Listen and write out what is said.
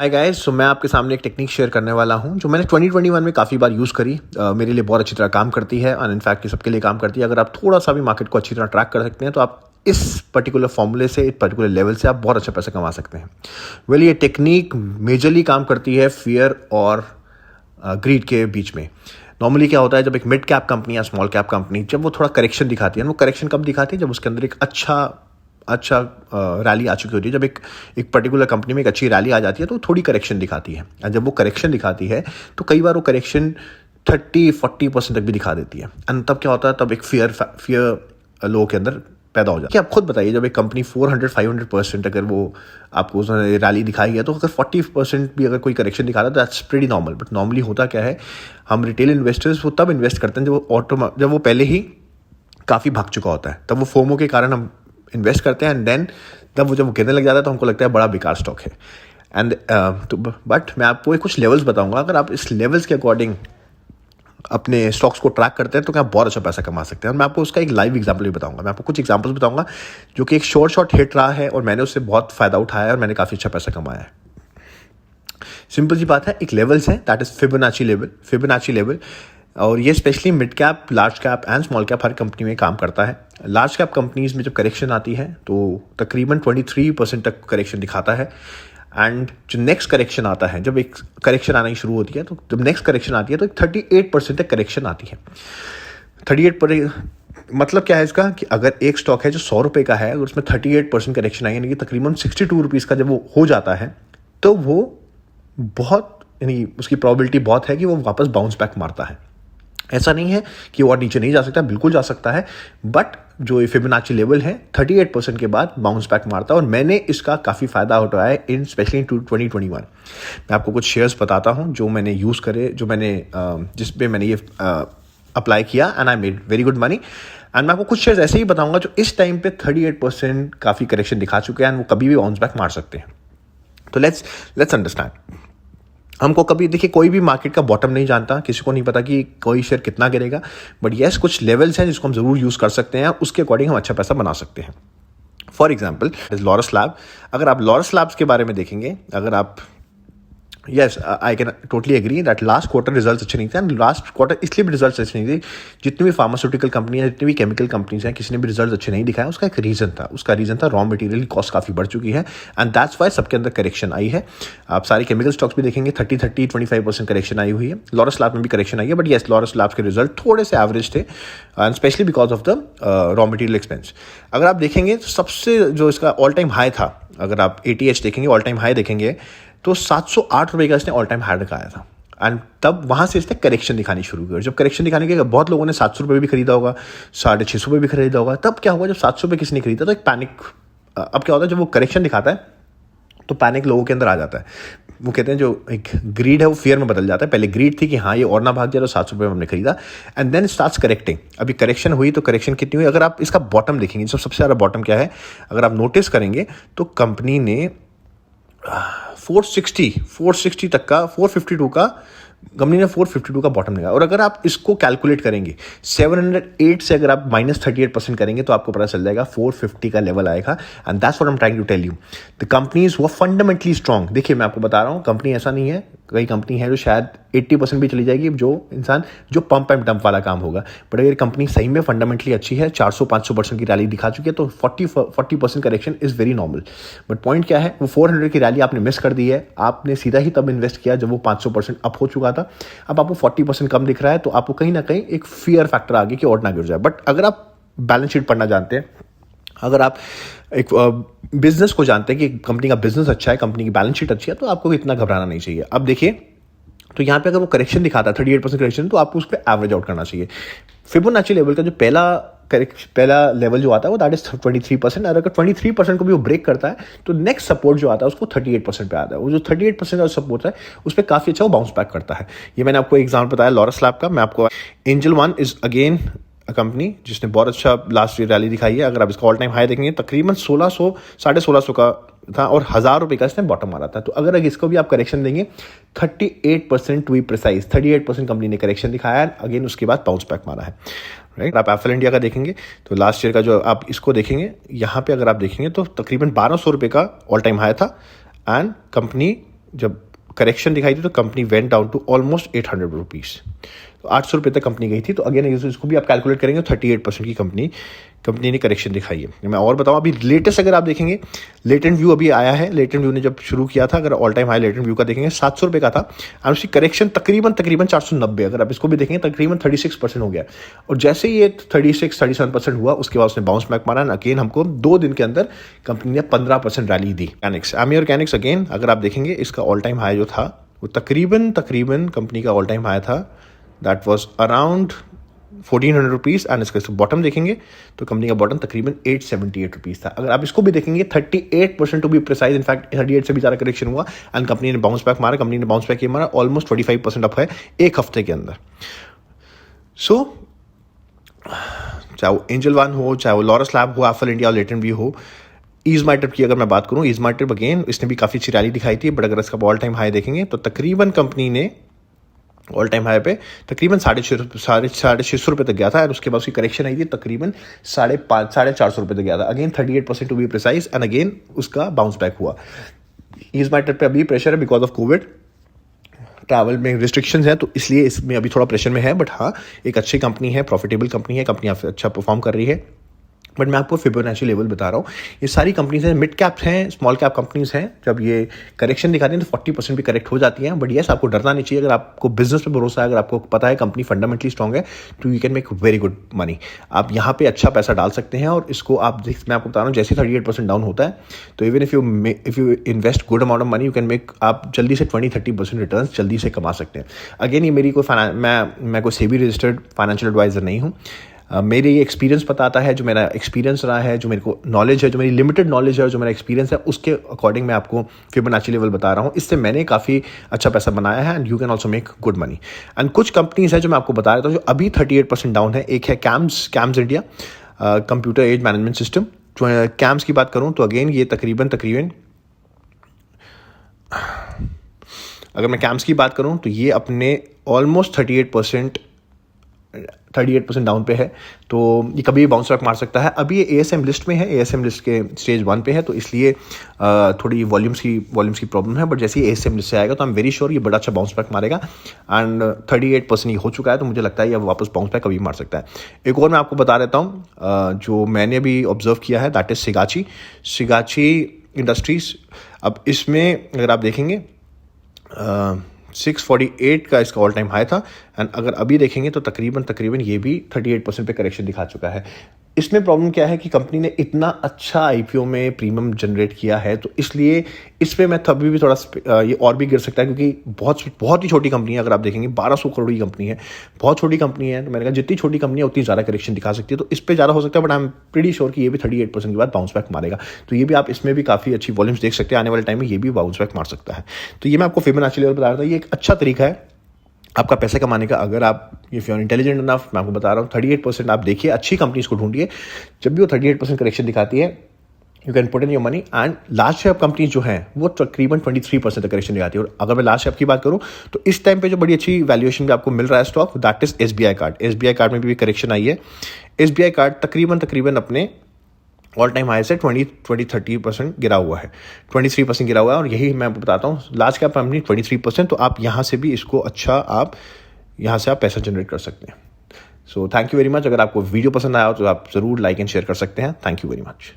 Hi guys, सो मैं आपके सामने एक टेक्निक शेयर करने वाला हूं जो मैंने 2021 में काफ़ी बार यूज़ करी। मेरे लिए बहुत अच्छी तरह काम करती है और इनफैक्ट ये सबके लिए काम करती है। अगर आप थोड़ा सा भी मार्केट को अच्छी तरह ट्रैक कर सकते हैं तो आप इस पर्टिकुलर फॉर्मूले से, इस पर्टिकुलर लेवल से आप बहुत अच्छा पैसा कमा सकते हैं। वेल, ये टेक्निक मेजरली काम करती है फियर और ग्रीड के बीच में। नॉर्मली क्या होता है, जब एक मिड कैप कंपनी या स्मॉल कैप कंपनी जब वो थोड़ा करेक्शन दिखाती है, वो करेक्शन कब दिखाती है? जब उसके अंदर एक अच्छा रैली आ चुकी होती है। जब एक पर्टिकुलर कंपनी में एक अच्छी रैली आ जाती है तो थोड़ी करेक्शन दिखाती है। और जब वो करेक्शन दिखाती है तो कई बार वो करेक्शन 30-40% तक भी दिखा देती है। एंड तब क्या होता है, तब एक फियर लोगों के अंदर पैदा हो जाता है। आप खुद बताइए, जब एक कंपनी 400-500% अगर वो आपको उसने रैली दिखाई है तो अगर 40% भी अगर कोई करेक्शन दिखा रहा है तो that's pretty normal. But normally होता क्या है, हम रिटेल इन्वेस्टर्स वो तब इन्वेस्ट करते हैं जब वो पहले ही काफ़ी भाग चुका होता है। तब वो फोमो के कारण हम इन्वेस्ट करते हैं एंड देन जब वो गिरने लग जाता है तो हमको लगता है बड़ा बेकार स्टॉक है। एंड बट मैं आपको कुछ लेवल्स बताऊंगा। अगर आप इस लेवल्स के अकॉर्डिंग अपने स्टॉक्स को ट्रैक करते हैं तो क्या आप बहुत अच्छा पैसा कमा सकते हैं। और मैं आपको उसका एक लाइव एग्जांपल भी बताऊंगा। मैं आपको कुछ एग्जांपल्स बताऊंगा जो कि एक शॉर्ट हिट रहा है और मैंने उससे बहुत फायदा उठाया है और मैंने काफ़ी अच्छा पैसा कमाया है। सिंपल सी बात है, एक लेवल्स है, दैट इज फिबोनाची लेवल। और ये specially mid cap, large cap and small cap her company में काम करता है। लार्ज कैप कंपनीज में जब करेक्शन आती है तो तकरीबन 23% तक करेक्शन दिखाता है। एंड जो नेक्स्ट करेक्शन आता है, जब एक करेक्शन आना शुरू होती है तो जब नेक्स्ट करेक्शन आती है तो 38% तक करेक्शन आती है। 38% मतलब क्या है इसका, कि अगर एक स्टॉक है जो 100 रुपये का है, अगर उसमें 38% करेक्शन आई, यानी कि तकरीबन 62 रुपीज़ का जब वो हो जाता है तो वो बहुत, यानी उसकी प्रोबेबिलिटी बहुत है कि वो वापस बाउंस बैक मारता है। ऐसा नहीं है कि वो और नीचे नहीं जा सकता, बिल्कुल जा सकता है। बट जो फिबोनाची लेवल है 38% के बाद बाउंस बैक मारता है और मैंने इसका काफ़ी फायदा उठाया है इन स्पेशली इन 2021। मैं आपको कुछ शेयर्स बताता हूं जो मैंने यूज़ करे, जो मैंने जिस पे मैंने ये अप्लाई किया and I made very good money. And मैं आपको कुछ शेयर्स ऐसे ही बताऊंगा जो इस टाइम पे 38% काफ़ी करेक्शन दिखा चुके हैं एंड वो कभी भी बाउंस बैक मार सकते हैं। तो लेट्स अंडरस्टैंड। हमको कभी, देखिए, कोई भी मार्केट का बॉटम नहीं जानता, किसी को नहीं पता कि कोई शेयर कितना गिरेगा। बट येस, कुछ लेवल्स हैं जिसको हम जरूर यूज कर सकते हैं, उसके अकॉर्डिंग हम अच्छा पैसा बना सकते हैं। For example Laurus lab. अगर आप लॉरस लैब्स के बारे में देखेंगे, अगर आप, yes, I can totally agree that last quarter results अच्छे नहीं थे। एंड लास्ट क्वार्टर इसलिए भी रिजल्ट्स अच्छे नहीं थे, जितनी भी फार्मास्यूटिकल कंपनी है, जितनी भी केमिकल कंपनीज हैं, किसी ने भी रिजल्ट्स अच्छे नहीं दिखाए। उसका एक रीजन था, रॉ मटेरियल की कॉस्ट काफ़ी बढ़ चुकी है एंड दैट्स वाई सबके अंदर करेक्शन आई है। आप सारे केमिकल स्टॉक्स भी देखेंगे 25% करेक्शन आई हुई है। लॉरस लैब में भी करेक्शन आई है, बट येस, लॉरस लैब्स के रिजल्ट थोड़े से एवरेज थे and specially because of the raw material expense. अगर आप देखेंगे तो सबसे जो इसका ऑल टाइम हाई था, अगर आप ATH देखेंगे, ऑल टाइम हाई देखेंगे तो 708 रुपये का इसने ऑल टाइम हाई दिखाया था। एंड तब वहाँ से इसने करेक्शन दिखानी शुरू की। और जब करेक्शन दिखाने के बहुत लोगों ने 700 रुपये भी खरीदा होगा, 650 रुपये भी खरीदा होगा। तब क्या होगा, जब 700 रुपये किसी ने खरीदा तो एक पैनिक, अब क्या होता है, जब वो करेक्शन दिखाता है तो पैनिक लोगों के अंदर आ जाता है। वो कहते हैं जो एक ग्रीड है वो फियर में बदल जाता है। पहले ग्रीड थी कि हाँ ये और ना भाग जाए, तो 700 रुपये में हमने खरीदा एंड देन स्टार्ट्स करेक्टिंग। अभी करेक्शन हुई तो करेक्शन कितनी हुई, अगर आप इसका बॉटम देखेंगे, सबसे ज़्यादा बॉटम क्या है, अगर आप नोटिस करेंगे तो कंपनी ने 460 तक का, 452 का, कंपनी ने 452 का बॉटम लगाया। और अगर आप इसको कैलकुलेट करेंगे 708 से अगर आप -38% करेंगे तो आपको पता चल जाएगा 450 का लेवल आएगा। And that's what I am trying to tell you, the companies वो फंडामेंटली स्ट्रॉन्ग। देखिए, मैं आपको बता रहा हूँ, कंपनी ऐसा नहीं है, कई कंपनी है जो शायद 80% भी चली जाएगी, जो पंप एंड डंप वाला काम होगा। बट अगर कंपनी सही में फंडामेंटली अच्छी है, 400-500% की रैली दिखा चुकी है, तो 40% correction is very normal. But point क्या है, वो 400 की रैली आपने मिस कर दी है। आपने सीधा ही तब इन्वेस्ट किया जब वो 500% अप हो चुका था। अब आपको 40% कम दिख रहा है तो आपको कहीं ना कहीं एक फियर फैक्टर आ गया कि और ना गिर जाए। बट अगर आप बैलेंस शीट पढ़ना जानते हैं, अगर आप एक बिजनेस को जानते हैं कि कंपनी का बिजनेस अच्छा है, कंपनी की बैलेंस शीट अच्छी है, तो आपको इतना घबराना नहीं चाहिए। अब देखिए, तो यहाँ पे अगर वो करेक्शन दिखाता है 38% करेक्शन, तो आपको उस पर एवरेज आउट करना चाहिए। फिबोनाची लेवल का जो पहला लेवल जो आता है वो दैट इज 23%। और अगर 23% को भी वो ब्रेक करता है तो नेक्स्ट सपोर्ट जो आता है उसको 38% पे आता है। वो जो 38% का सपोर्ट है उस पर काफ़ी अच्छा वो बाउंस बैक करता है। ये मैंने आपको एग्जाम्पल बताया लॉरस लैब का। मैं आपको angel one is again company जिसने बहुत अच्छा लास्ट ईयर रैली दिखाई है। अगर आप इसका ऑल टाइम हाई देखेंगे तकरीबन 1600, 1650 का था और 1000 रुपये का इसने बॉटम मारा था। तो अगर इसको भी आप करेक्शन देंगे 38% टू बी प्रिसाइज, 38% कंपनी ने करेक्शन दिखाया है, अगेन उसके बाद बाउंस बैक मारा है, राइट। आप एफएल इंडिया का देखेंगे तो लास्ट ईयर का जो आप इसको देखेंगे, यहाँ पे अगर आप देखेंगे तो तकरीबन 1200 रुपये का ऑल टाइम हाई था एंड कंपनी जब करेक्शन दिखाई थी तो company went down to almost 800 rupees, तो 800 रुपये तक कंपनी गई थी। तो अगेन इसको भी आप कैलकुलेट करेंगे 38% की कंपनी ने करेक्शन दिखाई है। मैं और बताऊं, अभी लेटेस्ट अगर आप देखेंगे, लेटेंट व्यू अभी आया है। लेटेंट व्यू ने जब शुरू किया था, अगर all time high latent view का देखेंगे 700 रुपये का था, और उसकी करेक्शन तकरीबन 490, अगर आप इसको भी देखेंगे तकरीबन 36% हो गया। और जैसे ही ये 36-37% हुआ, उसके बाद उसने बाउंस बैक मारा। अगेन हमको 2 दिन के अंदर कंपनी ने 15% रैली दी। आर्मी ऑर्गेनिक्स अगेन अगर आप देखेंगे, इसका ऑल टाइम हाई जो था वो तकरीबन कंपनी का ऑल टाइम हाई था, that was around 1400 rupees. And इसका बॉटम देखेंगे तो कंपनी का बॉटम तकरीबन 878 रुपीज़ था। अगर आप इसको भी देखेंगे 38% टू बी प्रिसाइज, इनफैक्ट 38 से भी ज़्यादा करेक्शन हुआ एंड कंपनी ने बाउंस बैक मारा। ऑलमोस्ट 25% अप है एक हफ्ते के अंदर। सो चाहे वो एंजल वन हो, चाहे वो लॉरस लैब हो, एफएल इंडिया, लेटेंट व्यू हो, ईज़मार्टेप की अगर मैं बात करूँ, ईज़मार्टेप अगेन इसने भी काफ़ी अच्छी रैली दिखाई थी। बट अगर इसका ऑल टाइम हाई देखेंगे तो तकरीबन कंपनी ने ऑल टाइम हाई पे तकरीबन 650 रुपये तक गया था। और उसके बाद उसकी करेक्शन आई थी तकरीबन 450 रुपये तक गया था। Again 38% to be precise, and again उसका बाउंस बैक हुआ। ईज़मार्टेप पे अभी प्रेशर है बिकॉज ऑफ कोविड, ट्रैवल में रिस्ट्रिक्शंस है, तो इसलिए इसमें अभी थोड़ा प्रेशर में है। बट हाँ, एक अच्छी कंपनी है, प्रॉफिटेबल कंपनी है, कंपनी अच्छा परफॉर्म कर रही है। बट मैं आपको फिबोनाची लेवल बता रहा हूँ। ये सारी कंपनीज हैं, मिड कैप हैं, स्मॉल कैप कंपनीज हैं। जब ये करेक्शन दिखाती हैं तो 40% भी करेक्ट हो जाती हैं। बट येस, आपको डरना नहीं चाहिए। अगर आपको बिजनेस पे भरोसा है, अगर आपको पता है कंपनी फंडामेंटली स्ट्रॉन्ग है, तो you can make very good money. आप यहाँ पे अच्छा पैसा डाल सकते हैं। और इसको आप मैं आपको बता रहा हूँ, जैसे 38% डाउन होता है तो even if you invest good amount of money, you can make, आप जल्दी से 20-30% रिटर्न जल्दी से कमा सकते हैं। अगेन ये मेरी कोई मैं कोई सेबी रजिस्टर्ड फाइनेंशियल एडवाइजर नहीं हूँ। मेरे ये एक्सपीरियंस बताता है, जो मेरा एक्सपीरियंस रहा है, जो मेरे को नॉलेज है, जो मेरी लिमिटेड नॉलेज है और जो मेरा एक्सपीरियंस है, उसके अकॉर्डिंग मैं आपको फिबोनाची लेवल बता रहा हूँ। इससे मैंने काफ़ी अच्छा पैसा बनाया है and you can also make good money. And कुछ कंपनीज है जो मैं आपको बता रहा था, जो अभी 38% डाउन है। एक है CAMS India, computer age management system. CAMS की बात करूँ तो अगेन ये तकरीबन अगर मैं कैम्स की बात करूँ तो ये अपने ऑलमोस्ट 38% डाउन पे है। तो ये कभी भी बाउंस बैक मार सकता है। अभी ये एएसएम लिस्ट में है, एएसएम लिस्ट के स्टेज 1 पे है, तो इसलिए थोड़ी वॉल्यूम्स की प्रॉब्लम है। बट जैसे ही एएसएम लिस्ट से आएगा तो आई एम वेरी श्योर ये बड़ा अच्छा बाउंस बैक मारेगा। एंड 38% ये हो चुका है, तो मुझे लगता है ये वापस बाउंस बैक कभी मार सकता है। एक और मैं आपको बता देता हूँ जो मैंने अभी ऑब्जर्व किया है, दैट इज सिगाची इंडस्ट्रीज। अब इसमें अगर आप देखेंगे 648 का इसका ऑल टाइम हाई था। एंड अगर अभी देखेंगे तो तकरीबन ये भी 38% पे करेक्शन दिखा चुका है। इसमें प्रॉब्लम क्या है कि कंपनी ने इतना अच्छा आईपीओ में प्रीमियम जनरेट किया है, तो इसलिए इस पर मैं तभी भी थोड़ा ये और भी गिर सकता है, क्योंकि बहुत ही छोटी कंपनी है। अगर आप देखेंगे 1200 करोड़ की कंपनी है, बहुत छोटी कंपनी है। तो मैंने कहा जितनी छोटी कंपनी है उतनी ज़्यादा करेक्शन दिखा सकती है, तो इस पर ज़्यादा हो सकता है। But I am pretty sure कि ये भी 38% के बाद बाउंस बैक मारेगा। तो ये भी आप इसमें भी काफ़ी अच्छी वॉल्यूम्स देख सकते हैं। आने वाले टाइम में ये भी बाउंस बैक मार सकता है। तो ये मैं आपको फिबोनाची लेवल बता रहा था। ये एक अच्छा तरीका है आपका पैसे कमाने का। अगर आप if you are intelligent enough, मैं आपको बता रहा हूँ 38% आप देखिए, अच्छी कंपनीज को ढूंढिए। जब भी वो 38% करेक्शन दिखाती है, you can put in your money. And large cap companies जो हैं वो तकरीबन 23% तक करेक्शन दिखाती है। और अगर मैं लार्ज कैप की बात करूँ तो इस टाइम पे जो बड़ी अच्छी वैल्यूएशन भी आपको मिल रहा है stock, that is SBI card में भी करेक्शन आई है। एसबीआई कार्ड तकरीबन अपने ऑल टाइम हाई से 20-30% गिरा हुआ है, 23% गिरा हुआ है। और यही मैं आपको बताता हूँ, लार्ज कैप कंपनी 23%, तो आप यहाँ से भी इसको अच्छा आप यहाँ से आप पैसा जनरेट कर सकते हैं। So thank you very much. अगर आपको वीडियो पसंद आया हो तो आप ज़रूर लाइक एंड शेयर कर सकते हैं। Thank you very much.